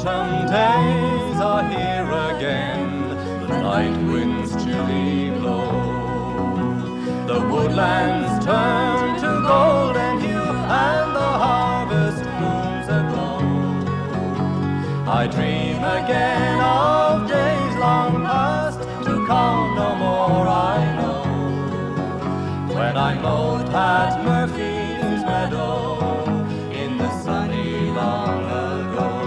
autumn days are here again. The night winds chilly blow. The woodlands turn to golden hue, and the harvest blooms aglow. I dream again of days long past, to come no more I know, when I mowed Pat Murphy's meadow in the sunny long ago.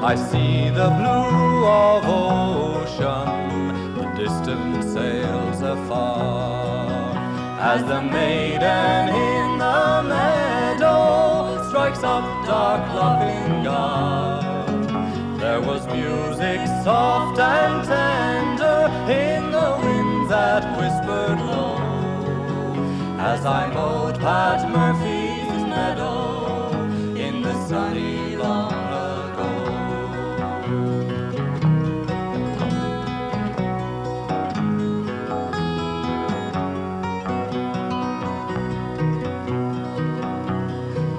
I see the blue of ocean, the distant sails afar, as the maiden in the meadow strikes up dark Lochingar. There was music soft and tender in the winds that whispered low, as I mowed Pat Murphy's meadow in the sunny long ago.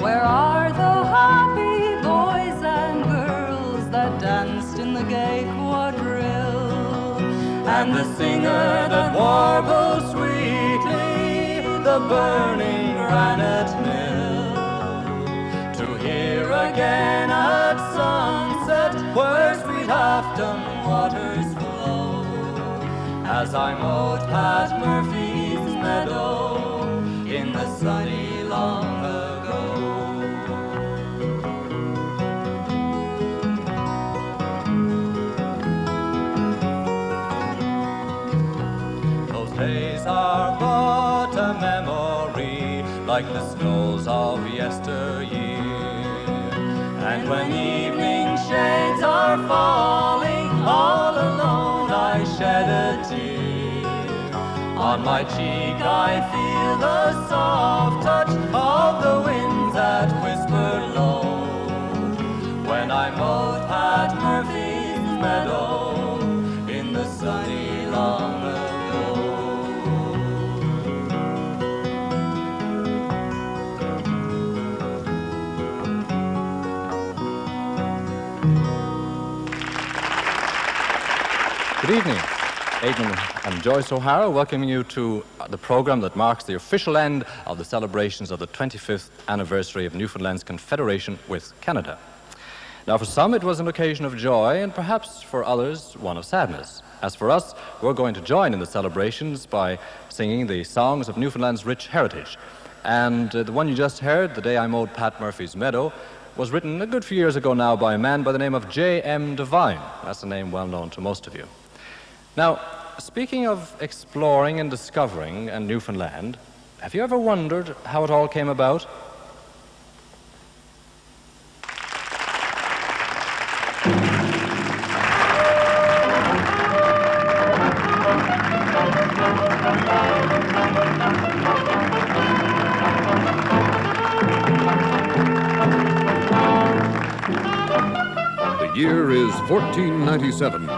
Where are the happy boys and girls that danced in the gay quadrille, and the singer that warbled sweetly the burning granite mill, to hear again at sunset where sweet Afton waters flow, as I mowed Pat Murphy's meadow in the sunny long ago. Days are but a memory, like the snows of yesteryear. And when evening shades are falling, all alone I shed a tear. On my cheek I feel the soft touch of the winds that whisper low, when I mowed Pat Murphy's meadow in the sunny long ago. Good evening. Aidan and Joyce O'Hara welcoming you to the program that marks the official end of the celebrations of the 25th anniversary of Newfoundland's Confederation with Canada. Now, for some it was an occasion of joy, and perhaps for others one of sadness. As for us, we're going to join in the celebrations by singing the songs of Newfoundland's rich heritage. And the one you just heard, The Day I Mowed Pat Murphy's Meadow, was written a good few years ago now by a man by the name of J.M. Devine. That's a name well known to most of you. Now, speaking of exploring and discovering in Newfoundland, have you ever wondered how it all came about? The year is 1497.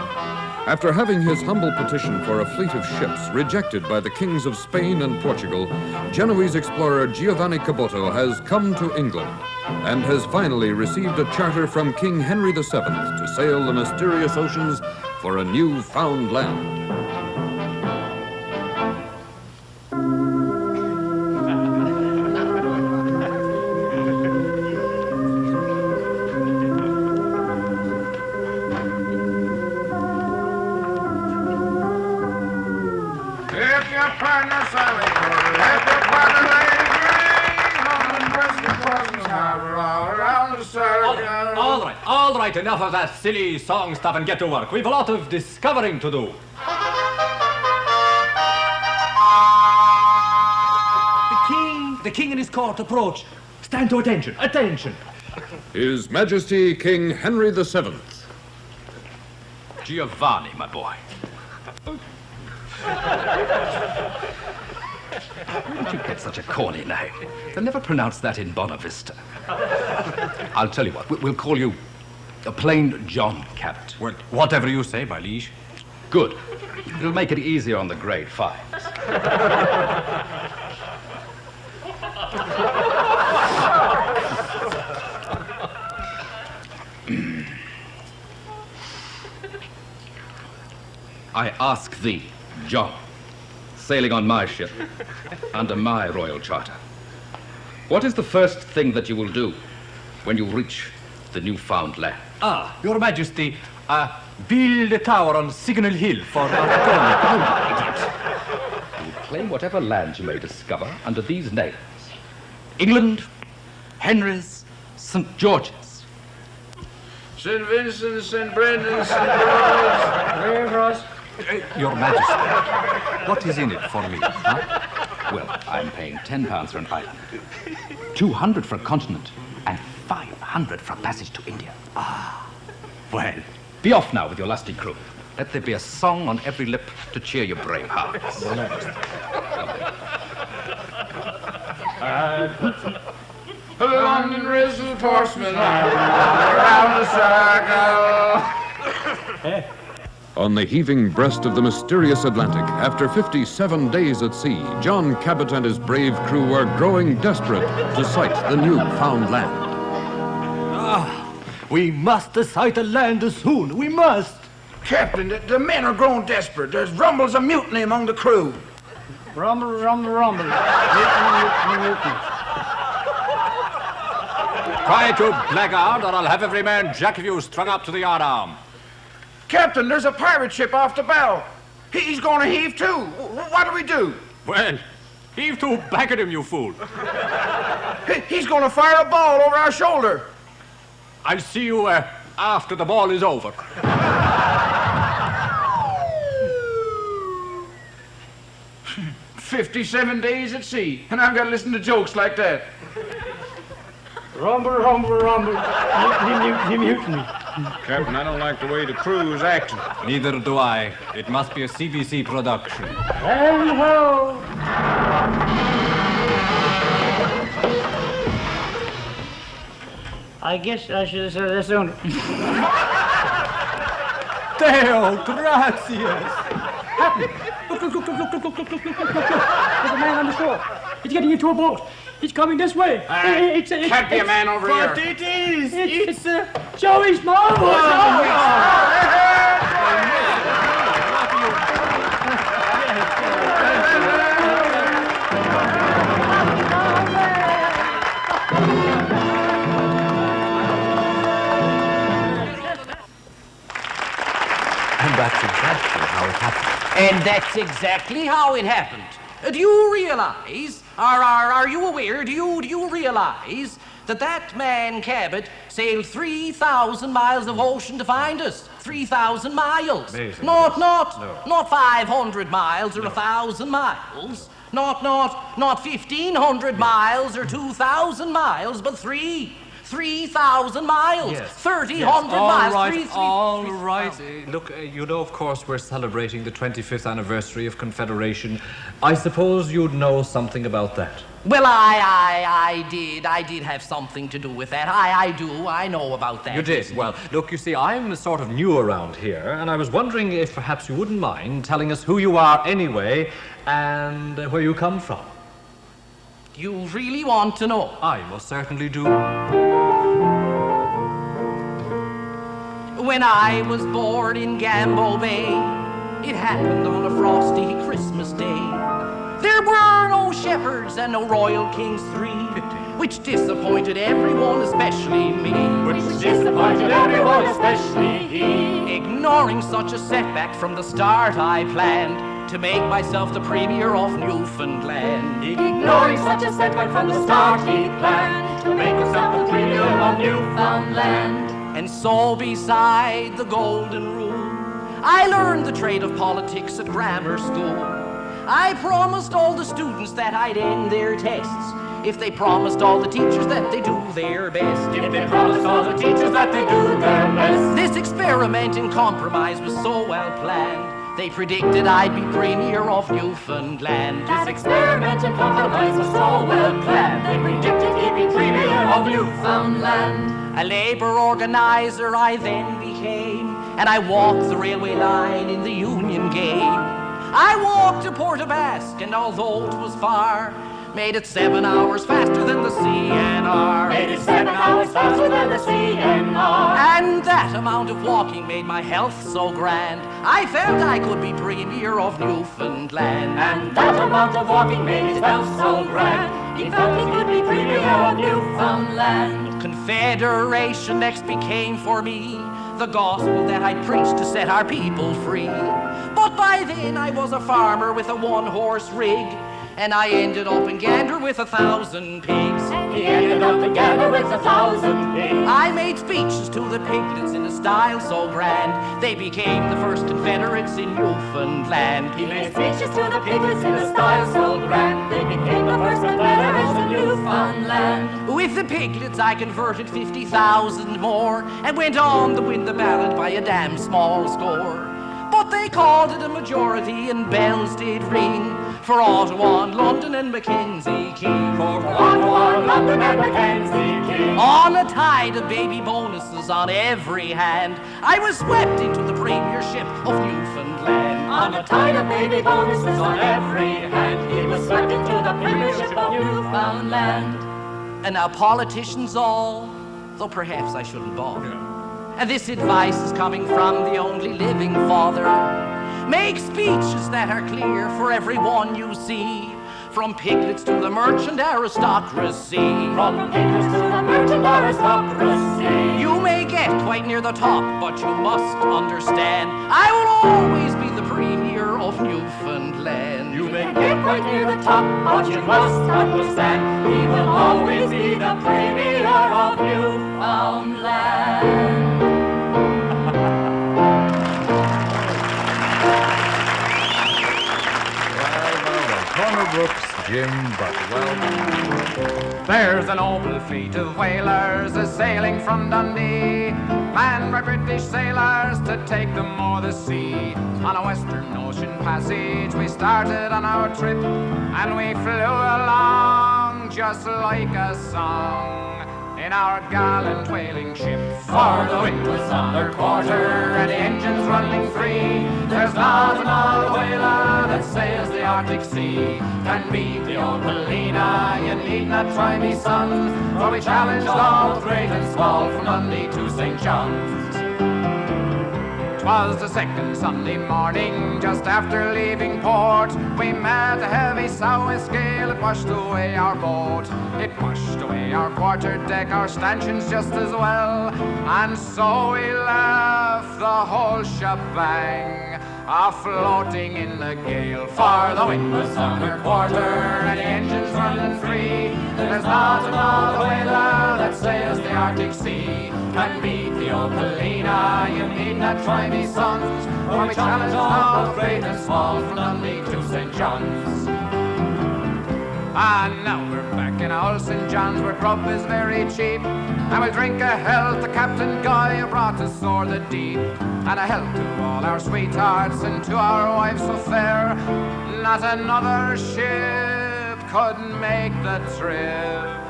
After having his humble petition for a fleet of ships rejected by the kings of Spain and Portugal, Genoese explorer Giovanni Caboto has come to England and has finally received a charter from King Henry VII to sail the mysterious oceans for a newfound land. All right, enough of that silly song stuff and get to work. We've a lot of discovering to do. The king and his court approach. Stand to attention, attention. His Majesty King Henry VII. Giovanni, my boy. Where did you get such a corny name? They'll never pronounce that in Bonavista. I'll tell you what, we'll call you a plain John Cabot. Well, whatever you say, my liege. Good. It'll make it easier on the grade 5s. I ask thee, John, sailing on my ship, under my royal charter, what is the first thing that you will do when you reach the Newfoundland? Your Majesty, build a tower on Signal Hill for our Idiot. You will claim whatever land you may discover under these names. England, Henry's, St. George's. St. Vincent, St. Brendan, St. George. Your Majesty, what is in it for me? Huh? Well, I'm paying £10 for an island, 200 for a continent, and 500 for a passage to India. Well, be off now with your lusty crew. Let there be a song on every lip to cheer your brave hearts. London risen horsemen around the circle. On the heaving breast of the mysterious Atlantic, after 57 days at sea, John Cabot and his brave crew are growing desperate to sight the newfound land. We must sight the land soon. We must. Captain, the men are growing desperate. There's rumbles of mutiny among the crew. Rumble, rumble, rumble. Mutiny, mutiny. Quiet, you blackguard, or I'll have every man jack of you strung up to the yardarm. Captain, there's a pirate ship off the bow. He's going to heave too. What do we do? Well, heave to back at him, you fool. He's going to fire a ball over our shoulder. I'll see you after the ball is over. 57 days at sea, and I've got to listen to jokes like that. Rumble, rumble, rumble. Mutiny, mutiny, mutiny. Captain, I don't like the way the crew is acting. Neither do I. It must be a CBC production. Hello. I guess I should have said this sooner. Deo, gracias. Look. There's a man on the shore. He's getting into a boat. He's coming this way. Can't be a man over here. But it is. It's Joey's mom. And that's exactly how it happened. And that's exactly how it happened. Do you realize, are you aware, do you realize that man Cabot sailed 3,000 miles of ocean to find us? 3,000 miles. Amazing. Not 500 miles or 1,000 miles. Not 1,500 miles or 2,000 miles, but 3,000 miles. Yes. 3,000 miles. All right. Look, you know, of course, we're celebrating the 25th anniversary of Confederation. I suppose you'd know something about that. Well, I did have something to do with that. I know about that. You did? Well, look, you see, I'm sort of new around here, and I was wondering if perhaps you wouldn't mind telling us who you are anyway and where you come from. You really want to know? I most certainly do. When I was born in Gambo Bay, it happened on a frosty Christmas day. There were no shepherds and no royal kings three, which disappointed everyone, especially me. Ignoring such a setback from the start, I planned to make myself the premier of Newfoundland. Ignoring such a setback from the start, he planned to make himself the premier of Newfoundland. And so beside the golden rule, I learned the trade of politics at grammar school. I promised all the students that I'd end their tests if they promised all the teachers that they do their best. If they promised all the teachers that they do their best. This experiment in compromise was so well planned. They predicted I'd be premier of Newfoundland. This experiment in compromise was so well planned. They predicted he'd be premier of Newfoundland. A labor organizer I then became, and I walked the railway line in the union game. I walked to Port-au-Basque, and although it was far, made it 7 hours faster than the CNR. Made it 7 hours faster than the CNR. And that amount of walking made my health so grand, I felt I could be Premier of Newfoundland. And that amount of walking made his health so grand, he felt he could be Premier of Newfoundland. Confederation next became for me the gospel that I'd preached to set our people free. But by then I was a farmer with a one-horse rig, and I ended up in Gander with 1,000 pigs. He ended up in Gander with 1,000 pigs. I made speeches to the piglets in a style so grand, they became the first Confederates in Newfoundland. He made speeches to the piglets in a style so grand, they became the first Confederates in Newfoundland. With the piglets I converted 50,000 more, and went on to win the ballot by a damn small score. But they called it a majority and bells did ring for Ottawa and London and Mackenzie King. For Ottawa, London and Mackenzie King. On a tide of baby bonuses on every hand, I was swept into the premiership of Newfoundland. On a tide of baby bonuses on every hand, he was swept into the premiership of Newfoundland. And now politicians all, though perhaps I shouldn't bother, and this advice is coming from the only living father, make speeches that are clear for everyone you see, from piglets to the merchant aristocracy. From the piglets to the merchant aristocracy. You may get quite near the top, but you must understand, I will always be the Premier of Newfoundland. You may get quite near the top, but you must understand, he will always be the Premier of Newfoundland. Corner Brooks, Jim, but well. There's a noble fleet of whalers a-sailing from Dundee, manned by British sailors to take them o'er the sea. On a western ocean passage we started on our trip, and we flew along just like a song in our gallant whaling ship. For the wind was on her quarter and the engines running free. There's not another whaler that sails the Arctic Sea can beat the old Helena. You need not try me, son, for we challenged all great and small from Dundee to St. John's. 'Twas the second Sunday morning, just after leaving port, we met a heavy south gale. It washed away our boat, it washed away our quarter-deck, our stanchions just as well, and so we left the whole shebang a-floating in the gale. For the wind was on her quarter and the engines running free. There's not another whaler that sails the Arctic Sea can beat the old Helena. You need not try me, sons, for we challenge all great and small from Dundee to St. John's. And now we're back in old St. John's, where grub is very cheap, and we'll drink a health to Captain Guy who brought us o'er the deep, and a health to all our sweethearts and to our wives so fair. Not another ship could make the trip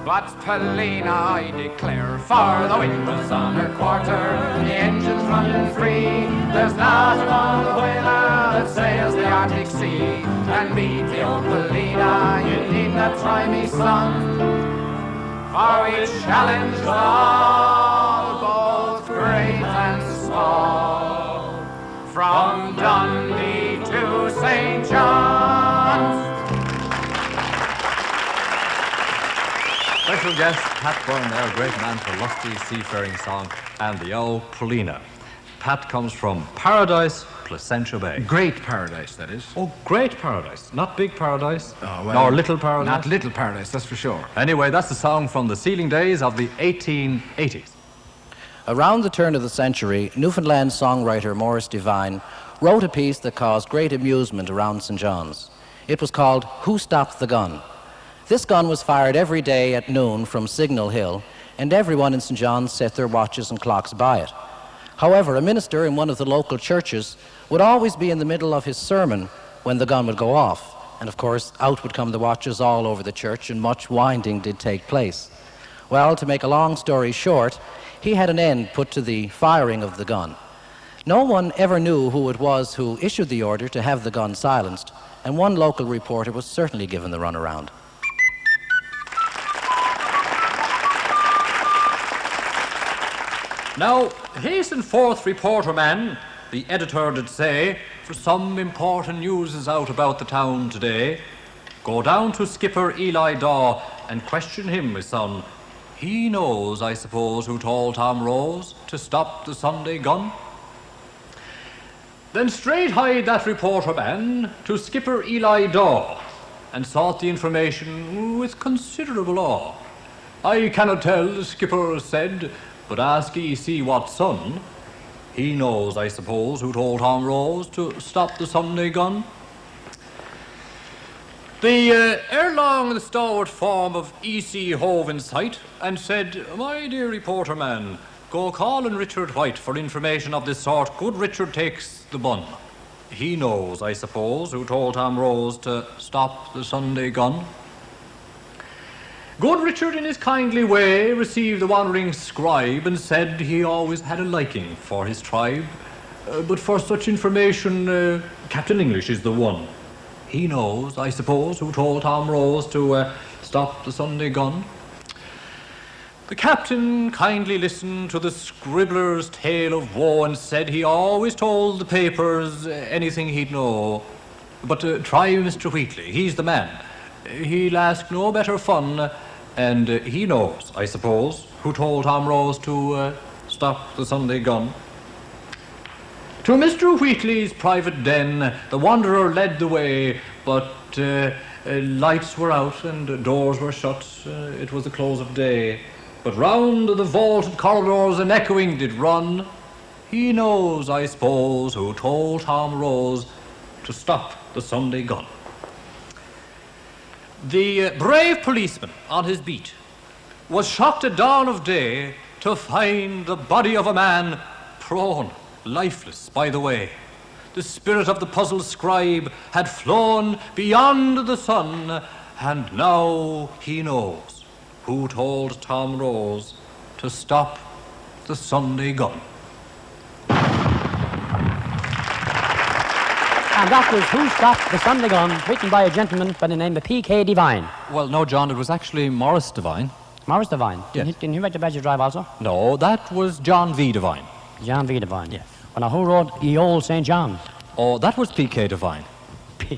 but Helena, I declare. For the wind was on her quarter, the engines running free. There's not another whaler that sails the Arctic Sea can beat the old Helena. You need not try me, son, for we challenged all, both great and small, from Dundee to St. John's. Special guest, Pat Byrne there, a great man for lusty seafaring song and the old Paulina. Pat comes from Paradise, Placentia Bay. Great paradise, that is. Oh, great paradise. Not big paradise, Oh, well, nor little paradise. Not little paradise, that's for sure. Anyway, that's a song from the sealing days of the 1880s. Around the turn of the century, Newfoundland songwriter Morris Devine wrote a piece that caused great amusement around St. John's. It was called Who Stopped the Gun? This gun was fired every day at noon from Signal Hill, and everyone in St. John's set their watches and clocks by it. However, a minister in one of the local churches would always be in the middle of his sermon when the gun would go off. And of course, out would come the watches all over the church, and much winding did take place. Well, to make a long story short, he had an end put to the firing of the gun. No one ever knew who it was who issued the order to have the gun silenced, and one local reporter was certainly given the runaround. Now, hasten forth, reporter man, the editor did say, for some important news is out about the town today. Go down to Skipper Eli Daw and question him, my son. He knows, I suppose, who told Tom Rose to stop the Sunday gun. Then straight hied that reporter man to Skipper Eli Daw and sought the information with considerable awe. I cannot tell, the skipper said, but ask ye see what son. He knows, I suppose, who told Tom Rose to stop the Sunday gun. Ere long the stalwart form of E.C. hove in sight and said, my dear reporter man, go call on Richard White for information of this sort. Good Richard takes the bun. He knows, I suppose, who told Tom Rose to stop the Sunday gun. Good Richard in his kindly way received the wandering scribe and said he always had a liking for his tribe. But for such information, Captain English is the one. He knows, I suppose, who told Tom Rose to stop the Sunday gun. The captain kindly listened to the scribbler's tale of woe and said he always told the papers anything he'd know. But try Mr. Wheatley, he's the man. He'll ask no better fun, and he knows, I suppose, who told Tom Rose to stop the Sunday gun. To Mr. Wheatley's private den, the wanderer led the way, but lights were out and doors were shut. It was the close of day. But round the vaulted corridors an echoing did run. He knows, I suppose, who told Tom Rose to stop the Sunday gun. The brave policeman on his beat was shocked at dawn of day to find the body of a man prone, lifeless by the way. The spirit of the puzzled scribe had flown beyond the sun, and now he knows who told Tom Rose to stop the Sunday gun. And that was Who Stopped the Sunday Gun, written by a gentleman by the name of P.K. Devine. Well, no, John, it was actually Morris Devine. Morris Devine? Yes. Didn't he write the Badger Drive also? No, that was John V. Devine. John V. Devine. Yes. Well, now, who wrote Ye Old St. John? Oh, that was P.K. Devine. P.K.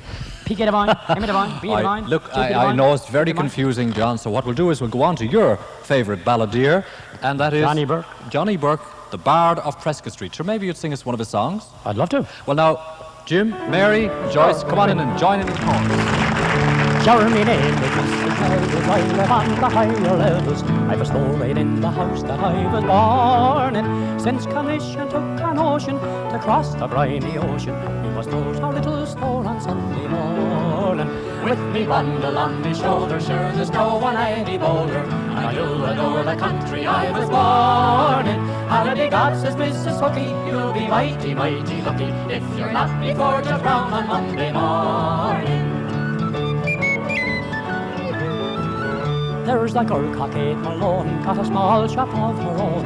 Devine, M. Devine, B. Devine. Look, I know it's very confusing, John, so what we'll do is we'll go on to your favourite balladeer, and that is... Johnny Burke. Johnny Burke, the Bard of Prescott Street. Sure, maybe you'd sing us one of his songs? I'd love to. Well, now, Jim, Mary, Joyce, come on in and join in the chorus. Shower me name with Mrs. Meadow, I live on the higher levels. I've a store right in the house that I was born in. Since commission took our notion to cross the briny ocean, we must close our little store on Sunday morning. With me bundle on me shoulder, sure there's no one any bolder. And I do adore the country I was born in. Holiday God, says Mrs. Hooky, you'll be mighty, mighty lucky if you're not before George Brown on Monday morning. There's the girl Cockade Malone, got a small shop of her own,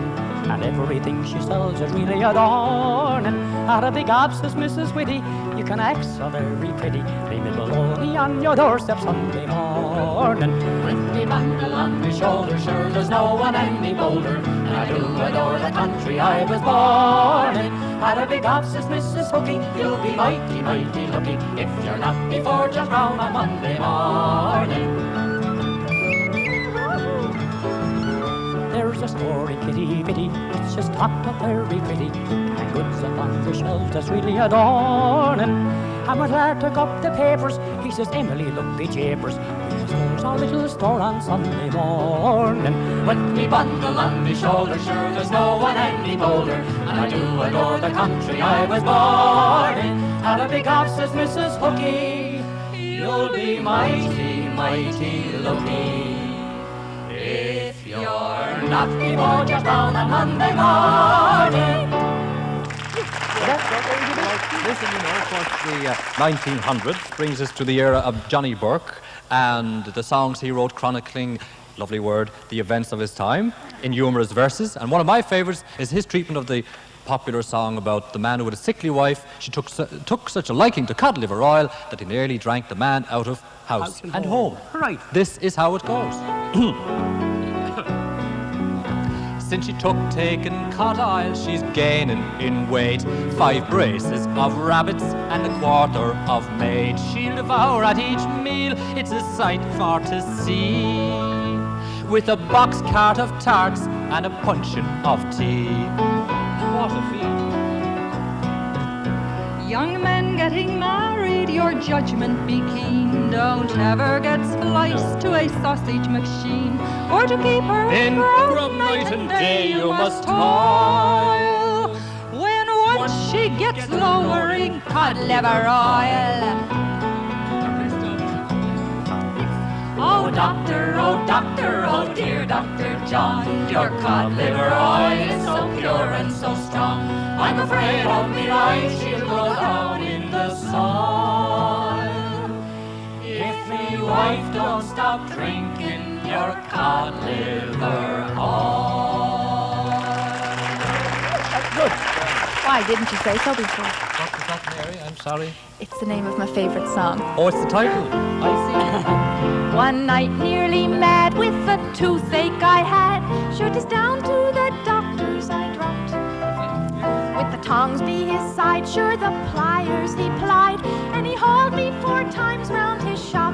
and everything she sells is really adorning. At a big abs, says Mrs. Whitty, you can act so very pretty, leave me baloney on your doorstep Sunday morning. With me bundle on me shoulder, sure there's no one any bolder, and I do adore the country I was born in. At a big abs, says Mrs. Hooky, you'll be mighty, mighty lucky if you're not before George Brown on Monday morning. There's a story, kitty bitty, it's just tucked up very pretty, and goods upon the shelves that's really adorning. And when Lad took up the papers, he says, Emily, look, the japers, we must close our little store on Sunday morning. With me bundle on me shoulder, sure there's no one any bolder, and I do adore the country I was born in. At a big house, says Mrs. Hooky, you'll be mighty, mighty lucky if you're not before George Brown on Monday morning. Listen, you know, of course, the 1900s brings us to the era of Johnny Burke and the songs he wrote chronicling, lovely word, the events of his time in humorous verses. And one of my favourites is his treatment of the popular song about the man who had a sickly wife. She took such a liking to cod liver oil that he nearly drank the man out of house and home. Right. This is how it goes. Since she took taking cod oil, she's gaining in weight. 5 braces of rabbits and a quarter of maid. She'll devour at each meal, it's a sight for to see. With a box cart of tarts and a puncheon of tea. What a feat. Young men getting married, your judgment be keen. Don't ever get spliced to a sausage machine. For to keep her from night and day you must toil. When once she gets lowering cod liver oil. Oh doctor, oh dear Dr. John, your cod liver oil is so pure and so strong. I'm afraid of me life she'll go down in the soil. If me wife don't stop drinking your cod liver oil. Good. Why didn't you say so before? What was that, Mary? I'm sorry. It's the name of my favorite song. Oh, it's the title. I see. One night nearly mad with the toothache I had. Sure 'tis down to the doctor's I dropped. With the tongs be his side, sure the pliers he plied, and he hauled me 4 times round his shop.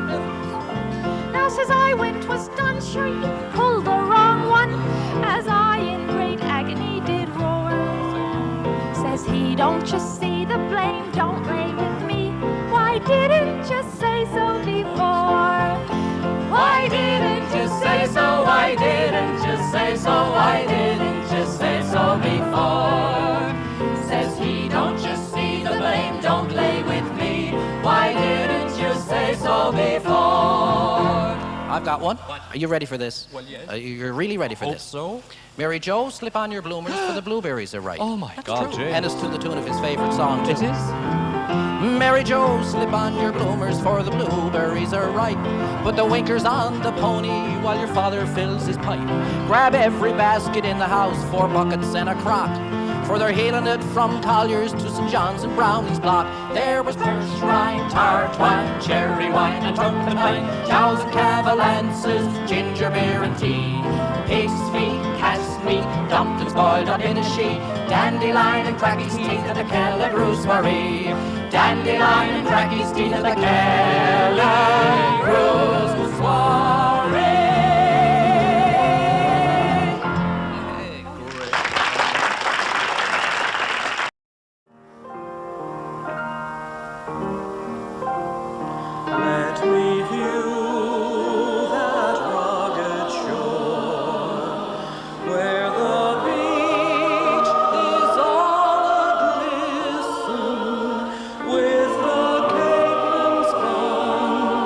Now says I when 'twas done, sure you pulled the wrong one, as I in great agony did roar. Says he, don't you see the blame, don't lay with me. Why didn't you say so before? Why didn't you say so? Why didn't you say so? Why didn't you say so before? Says he, don't you see the blame, don't lay with me. Why didn't you say so before? I've got one. Are you ready for this? Well, yes. You're really ready for Hope this. so. Mary Jo, slip on your bloomers for the blueberries are ripe. Oh my God, True. Jane. And it's to the tune of his favorite song, too. It is? Mary Jo, slip on your bloomers for the blueberries are ripe. Put the winkers on the pony while your father fills his pipe. Grab every basket in the house, 4 buckets and a crock. For they're hailing it from Collier's to St. John's and Brownie's block. There was birch rind, tart wine, cherry wine and turpentine wine, jowls and cavalances, ginger beer and tea. Pig's feet, cat's meat, dumplings boiled up in a sheet, dandelion and cracky's teeth at the Cahill Marie. Dandelion and cracky's teeth at the Cahill soiree. Let me view that rugged shore, where the beach is all a-glisten, with the cape spun,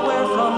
where from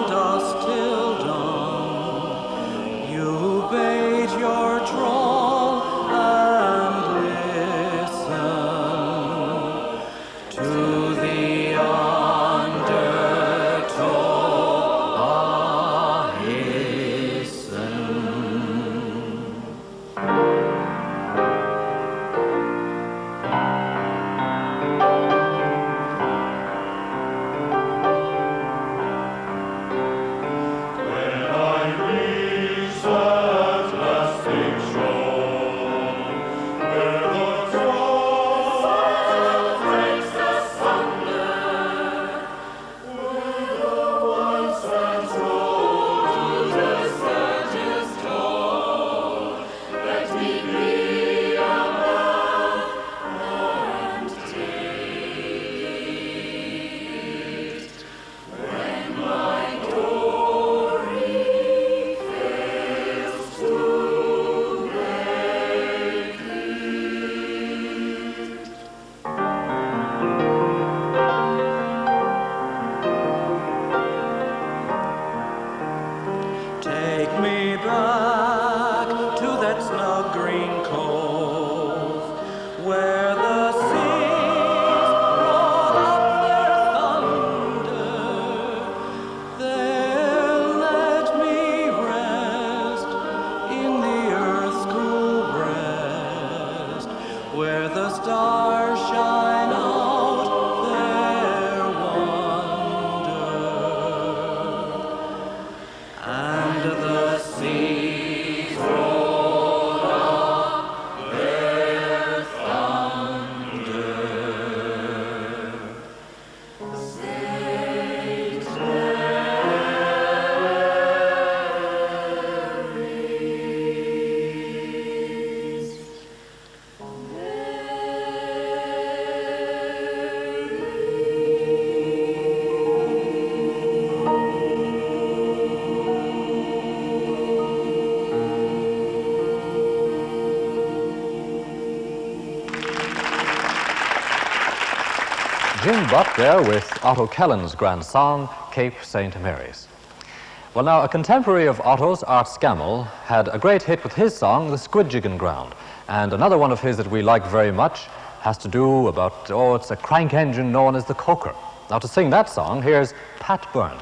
Jim Buck there with Otto Kellen's grand song, Cape St. Mary's. Well, now, a contemporary of Otto's, Art Scammell, had a great hit with his song, The Squidjiggin Ground. And another one of his that we like very much has to do about, it's a crank engine known as the Coker. Now, to sing that song, here's Pat Byrne.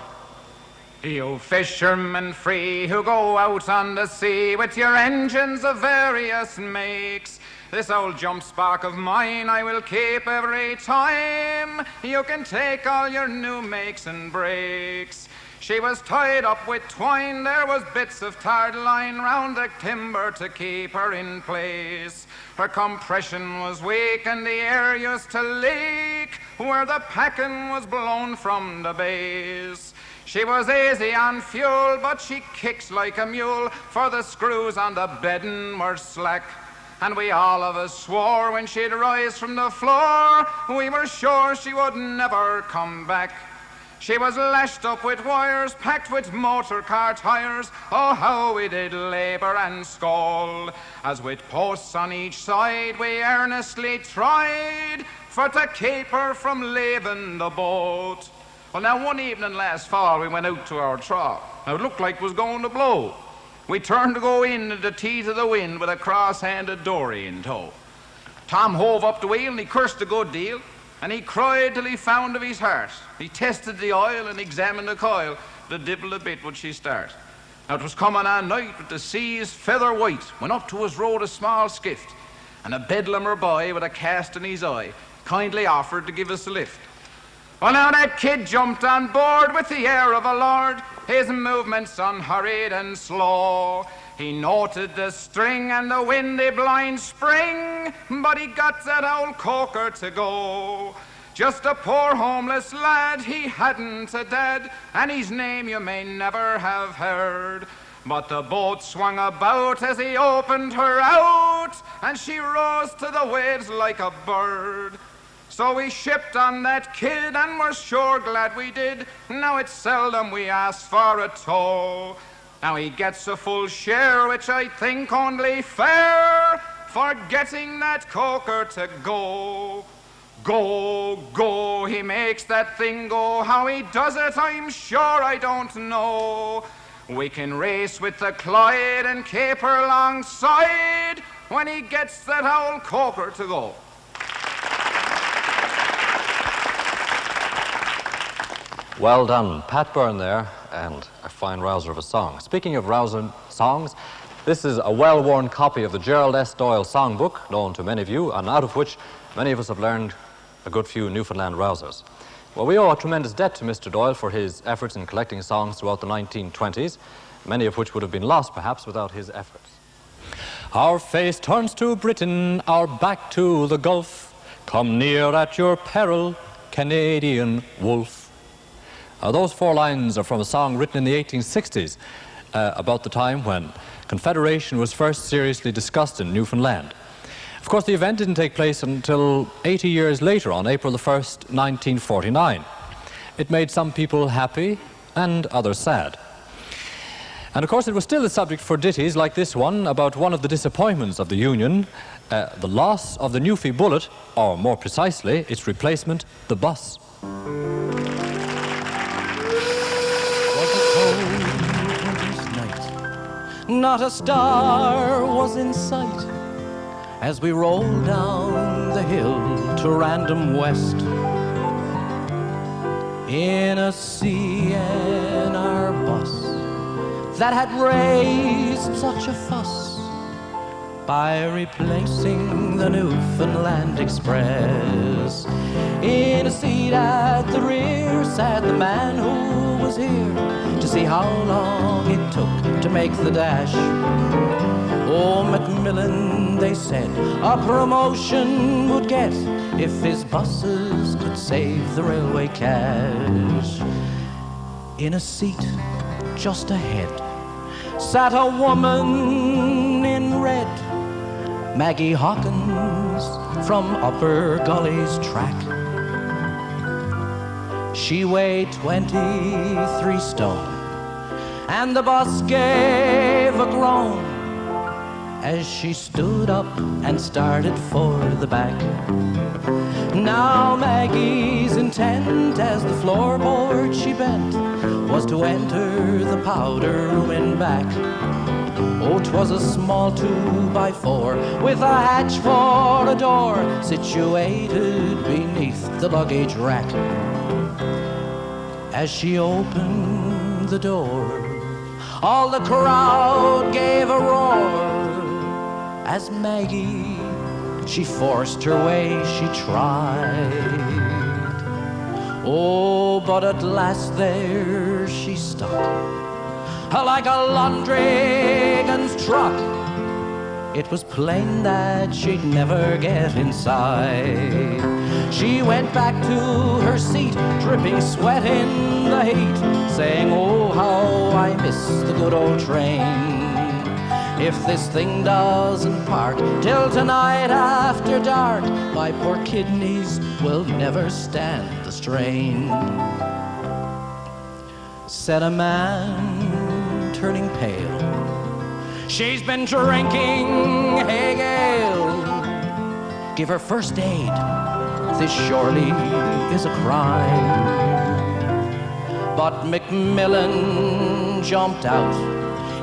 You fishermen free who go out on the sea with your engines of various makes, this old jump spark of mine I will keep every time. You can take all your new makes and breaks. She was tied up with twine, there was bits of tarred line round the timber to keep her in place. Her compression was weak and the air used to leak where the packing was blown from the base. She was easy on fuel, but she kicks like a mule, for the screws on the bedding were slack. And we all of us swore when she'd rise from the floor, we were sure she would never come back. She was lashed up with wires, packed with motor car tires. Oh, how we did labour and scold, as with posts on each side we earnestly tried for to keep her from leaving the boat. Well, now, one evening last fall we went out to our trough. Now, it looked like it was going to blow. We turned to go in at the teeth of the wind with a cross-handed dory in tow. Tom hove up the wheel and he cursed a good deal, and he cried till he found of his heart. He tested the oil and examined the coil. The divil a bit would she start. Now, it was coming on night with the seas feather white, when up to us rode a small skiff, and a bedlamer boy with a cast in his eye kindly offered to give us a lift. Well, now that kid jumped on board with the air of a lord, his movements unhurried and slow. He noted the string and the windy blind spring, but he got that old coker to go. Just a poor homeless lad, he hadn't a dad, and his name you may never have heard. But the boat swung about as he opened her out, and she rose to the waves like a bird. So we shipped on that kid, and we're sure glad we did. Now it's seldom we ask for a tow. Now he gets a full share, which I think only fair, for getting that coker to go. Go, go, he makes that thing go. How he does it, I'm sure I don't know. We can race with the Clyde and caper alongside when he gets that old coker to go. Well done, Pat Byrne there, and a fine rouser of a song. Speaking of rousing songs, this is a well-worn copy of the Gerald S. Doyle songbook, known to many of you, and out of which many of us have learned a good few Newfoundland rousers. Well, we owe a tremendous debt to Mr. Doyle for his efforts in collecting songs throughout the 1920s, many of which would have been lost, perhaps, without his efforts. Our face turns to Britain, our back to the Gulf. Come near at your peril, Canadian wolf. Those four lines are from a song written in the 1860s, about the time when Confederation was first seriously discussed in Newfoundland. Of course, the event didn't take place until 80 years later, on April the 1st, 1949. It made some people happy and others sad. And of course, it was still the subject for ditties like this one about one of the disappointments of the Union, the loss of the Newfie bullet, or more precisely, its replacement, the bus. Not a star was in sight as we rolled down the hill to Random West. In a CNR bus that had raised such a fuss by replacing the Newfoundland Express. In a seat at the rear sat the man who was here to see how long it took to make the dash. Oh, Macmillan, they said, a promotion would get if his buses could save the railway cash. In a seat just ahead sat a woman in red, Maggie Hawkins from Upper Gully's track. She weighed 23 stone, and the bus gave a groan as she stood up and started for the back. Now Maggie's intent, as the floorboard she bent, was to enter the powder room and back. Oh, 'twas a small 2x4 with a hatch for a door, situated beneath the luggage rack. As she opened the door, all the crowd gave a roar. As Maggie, she forced her way, she tried. Oh, but at last there she stuck, like a Lundgren's truck. It was plain that she'd never get inside. She went back to her seat, dripping sweat in the heat, saying, oh, how I miss the good old train. If this thing doesn't part till tonight after dark, my poor kidneys will never stand the strain. Said a man, turning pale, she's been drinking Cahill. Give her first aid, this surely is a crime. But Macmillan jumped out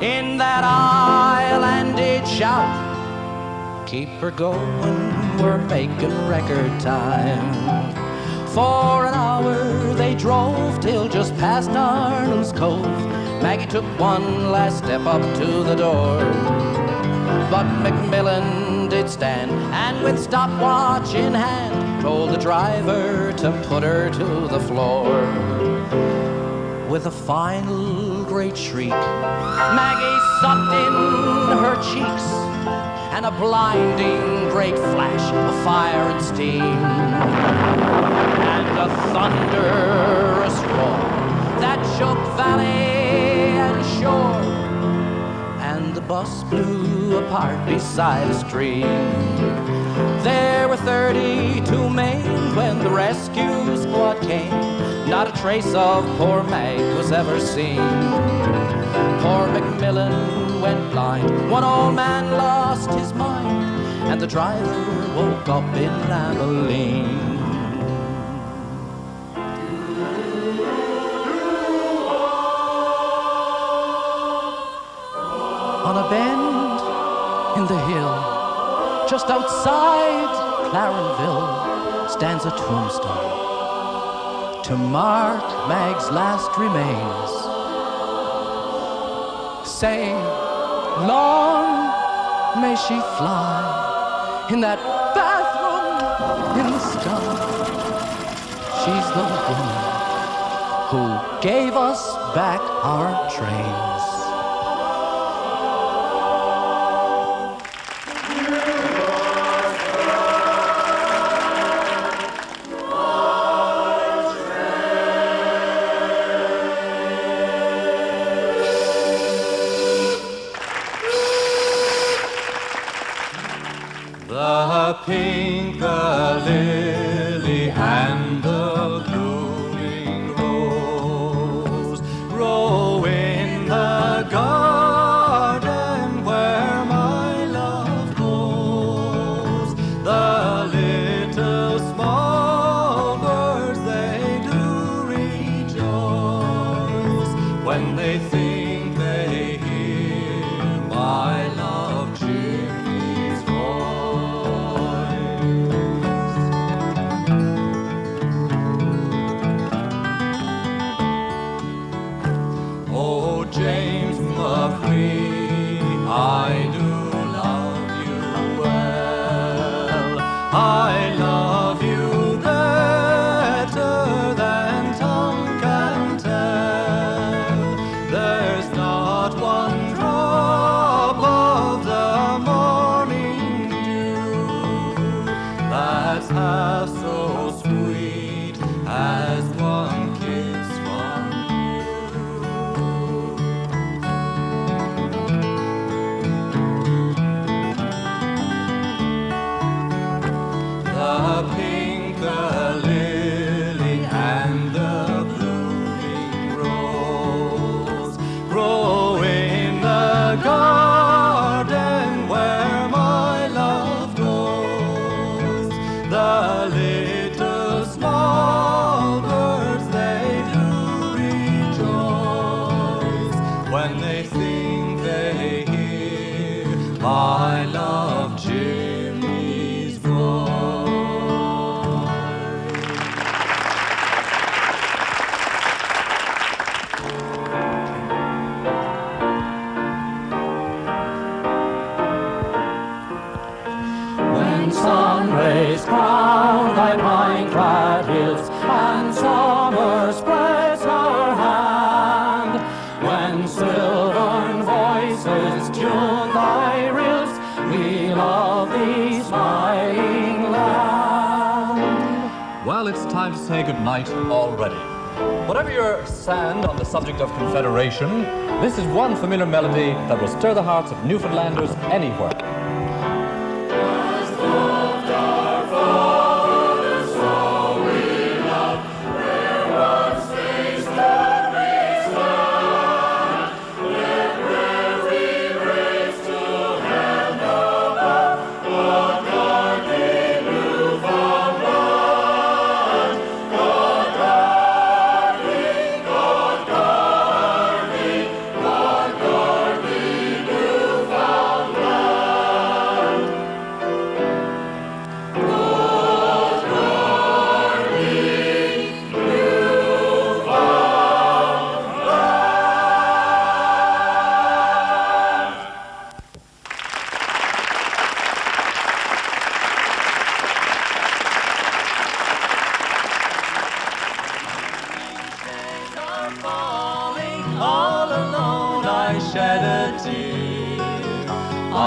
in that islanded shout. Keep her going, we're making record time. For an hour they drove till just past Arnold's Cove. Maggie took one last step up to the door, but Macmillan did stand, and with stopwatch in hand, told the driver to put her to the floor. With a final great shriek, Maggie sucked in her cheeks, and a blinding great flash of fire and steam, and a thunderous roar that shook valley and shore, and the bus blew apart beside a stream. There were 32 maimed when the rescue squad came. Not a trace of poor Mag was ever seen. Poor Macmillan went blind, one old man lost his mind, and the driver woke up in Abilene. On a bend in the hill, just outside Clarenville, stands a tombstone to mark Mag's last remains, saying, long may she fly in that bathroom in the sky. She's the woman who gave us back our trains. The pink, the lily, and the blooming rose grow in the when summer spreads her hand, when silvern voices tune thy rills, we love thee, smiling land. Well, it's time to say goodnight already. Whatever your stand on the subject of Confederation, this is one familiar melody that will stir the hearts of Newfoundlanders anywhere.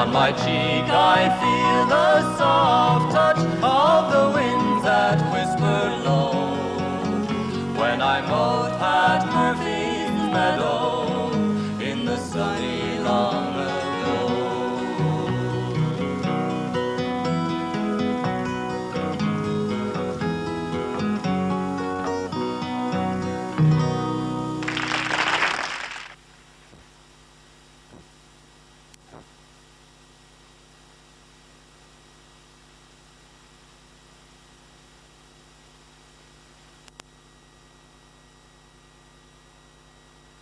On my cheek I feel the soft touch of the winds that whisper low. When I mowed Pat Murphy's meadow in the sunny long